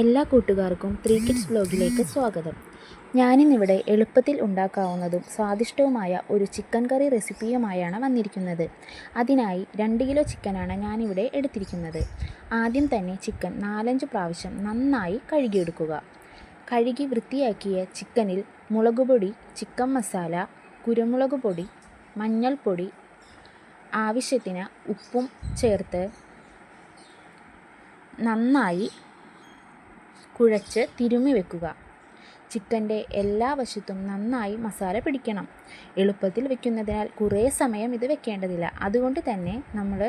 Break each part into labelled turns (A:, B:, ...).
A: എല്ലാ കൂട്ടുകാർക്കും 3 കിഡ്സ് വ്ലോഗിലേക്ക് സ്വാഗതം. ഞാനിന്നിവിടെ എളുപ്പത്തിൽ ഉണ്ടാക്കാവുന്നതും സ്വാദിഷ്ടവുമായ ഒരു ചിക്കൻ കറി റെസിപ്പിയുമായാണ് വന്നിരിക്കുന്നത്. അതിനായി 2 കിലോ ചിക്കനാണ് ഞാനിവിടെ എടുത്തിരിക്കുന്നത്. ആദ്യം തന്നെ ചിക്കൻ 4-5 പ്രാവശ്യം നന്നായി കഴുകിയെടുക്കുക. കഴുകി വൃത്തിയാക്കിയ ചിക്കനിൽ മുളകുപൊടി, ചിക്കൻ മസാല, കുരുമുളക് പൊടി, മഞ്ഞൾപ്പൊടി, ആവശ്യത്തിന് ഉപ്പും ചേർത്ത് നന്നായി കുഴച്ച് തിരുമ്മി വെക്കുക. ചിക്കൻ്റെ എല്ലാ വശത്തും നന്നായി മസാല പിടിക്കണം. എളുപ്പത്തിൽ വെക്കുന്നതിനാൽ കുറേ സമയം ഇത് വെക്കേണ്ടതില്ല. അതുകൊണ്ട് തന്നെ നമ്മൾ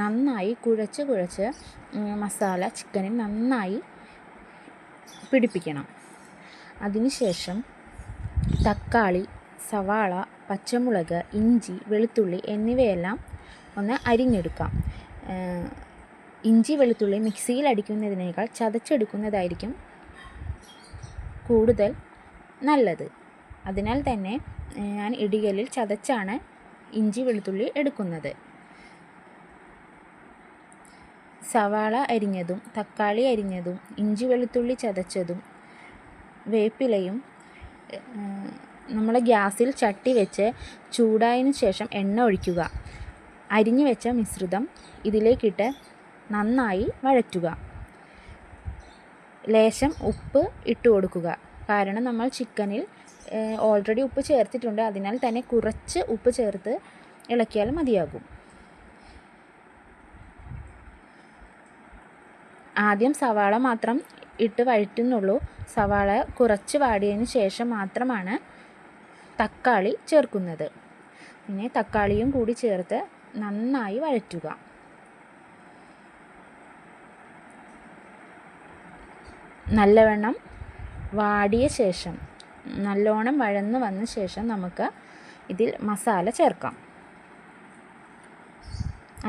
A: നന്നായി കുഴച്ച് മസാല ചിക്കനിൽ നന്നായി പിടിപ്പിക്കണം. അതിനുശേഷം തക്കാളി, സവാള, പച്ചമുളക്, ഇഞ്ചി, വെളുത്തുള്ളി എന്നിവയെല്ലാം ഒന്ന് അരിഞ്ഞെടുക്കാം. ഇഞ്ചി വെളുത്തുള്ളി മിക്സിയിൽ അടിക്കുന്നതിനേക്കാൾ ചതച്ചെടുക്കുന്നതായിരിക്കും കൂടുതൽ നല്ലത്. അതിനാൽ തന്നെ ഞാൻ ഇടികല്ലിൽ ചതച്ചാണ് ഇഞ്ചി വെളുത്തുള്ളി എടുക്കുന്നത്. സവാള അരിഞ്ഞതും തക്കാളി അരിഞ്ഞതും ഇഞ്ചി വെളുത്തുള്ളി ചതച്ചതും വേപ്പിലയും നമ്മൾ ഗ്യാസിൽ ചട്ടി വെച്ച് ചൂടായതിനു ശേഷം എണ്ണ ഒഴിക്കുക. അരിഞ്ഞു വെച്ച മിശ്രിതം ഇതിലേക്കിട്ട് നന്നായി വഴറ്റുക. ലേശം ഉപ്പ് ഇട്ട് കൊടുക്കുക. കാരണം നമ്മൾ ചിക്കനിൽ ഓൾറെഡി ഉപ്പ് ചേർത്തിട്ടുണ്ട്. അതിനാൽ തന്നെ കുറച്ച് ഉപ്പ് ചേർത്ത് ഇളക്കിയാൽ മതിയാകും. ആദ്യം സവാള മാത്രം ഇട്ട് വഴറ്റുന്നുള്ളൂ. സവാള കുറച്ച് വാടിയതിന് ശേഷം മാത്രമാണ് തക്കാളി ചേർക്കുന്നത്. പിന്നെ തക്കാളിയും കൂടി ചേർത്ത് നന്നായി വഴറ്റുക. നല്ലവണ്ണം വാടിയ ശേഷം നല്ലോണം വഴന്ന് വന്ന ശേഷം നമുക്ക് ഇതിൽ മസാല ചേർക്കാം.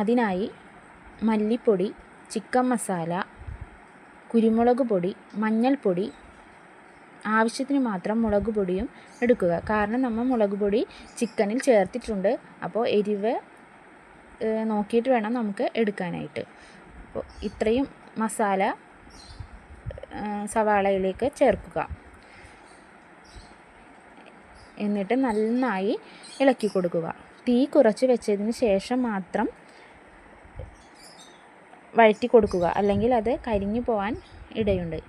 A: അതിനായി മല്ലിപ്പൊടി, ചിക്കൻ മസാല, കുരുമുളക് പൊടി, മഞ്ഞൾപ്പൊടി, ആവശ്യത്തിന് മാത്രം മുളക് പൊടിയും എടുക്കുക. കാരണം നമ്മൾ മുളക് പൊടി ചിക്കനിൽ ചേർത്തിട്ടുണ്ട്. അപ്പോൾ എരിവ് നോക്കിയിട്ട് വേണം നമുക്ക് എടുക്കാനായിട്ട്. അപ്പോൾ ഇത്രയും മസാല സവാളയിലേക്ക് ചേർക്കുക. എന്നിട്ട് നന്നായി ഇളക്കി കൊടുക്കുക. തീ കുറച്ച് വെച്ചതിന് ശേഷം മാത്രം വഴറ്റി കൊടുക്കുക. അല്ലെങ്കിൽ അത് കരിഞ്ഞു പോകാൻ ഇടയുണ്ട്.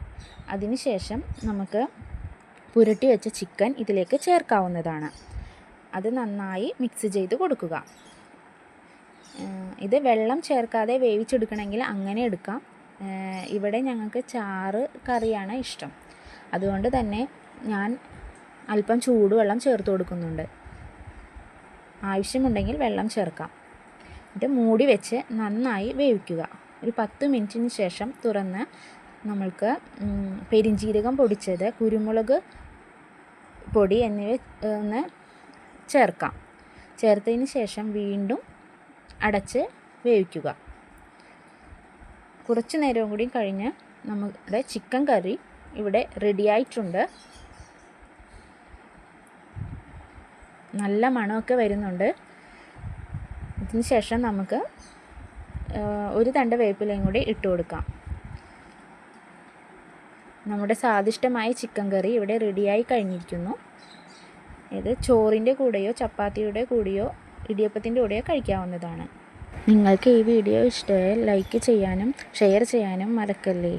A: അതിനുശേഷം നമുക്ക് പുരട്ടി വെച്ച ചിക്കൻ ഇതിലേക്ക് ചേർക്കാവുന്നതാണ്. അത് നന്നായി മിക്സ് ചെയ്ത് കൊടുക്കുക. ഇത് വെള്ളം ചേർക്കാതെ വേവിച്ചെടുക്കണമെങ്കിൽ അങ്ങനെ എടുക്കാം. ഇവിടെ ഞങ്ങൾക്ക് ചാറ് കറിയാണ് ഇഷ്ടം. അതുകൊണ്ട് തന്നെ ഞാൻ അല്പം ചൂടുവെള്ളം ചേർത്ത് കൊടുക്കുന്നുണ്ട്. ആവശ്യമുണ്ടെങ്കിൽ വെള്ളം ചേർക്കാം. എന്നിട്ട് മൂടി വെച്ച് നന്നായി വേവിക്കുക. ഒരു 10 മിനിറ്റിന് ശേഷം തുറന്ന് നമ്മൾക്ക് പെരിഞ്ജീരകം പൊടിച്ചത്, കുരുമുളക് പൊടി എന്നിവ ഒന്ന് ചേർക്കാം. ചേർത്തതിന് ശേഷം വീണ്ടും അടച്ച് വേവിക്കുക. കുറച്ച് നേരവും കൂടി കഴിഞ്ഞ് നമ്മുടെ ചിക്കൻ കറി ഇവിടെ റെഡിയായിട്ടുണ്ട്. നല്ല മണമൊക്കെ വരുന്നുണ്ട്. ഇതിന് ശേഷം നമുക്ക് ഒരു തണ്ട് വേപ്പിലയും കൂടി ഇട്ട് കൊടുക്കാം. നമ്മുടെ സ്വാദിഷ്ടമായ ചിക്കൻ കറി ഇവിടെ റെഡിയായി കഴിഞ്ഞിരിക്കുന്നു. ഇത് ചോറിൻ്റെ കൂടെയോ ചപ്പാത്തിയുടെ കൂടെയോ ഇടിയപ്പത്തിൻ്റെ കൂടെയോ കഴിക്കാവുന്നതാണ്. നിങ്ങൾക്ക് ഈ വീഡിയോ ഇഷ്ടമായാൽ ലൈക്ക് ചെയ്യാനും ഷെയർ ചെയ്യാനും മറക്കല്ലേ.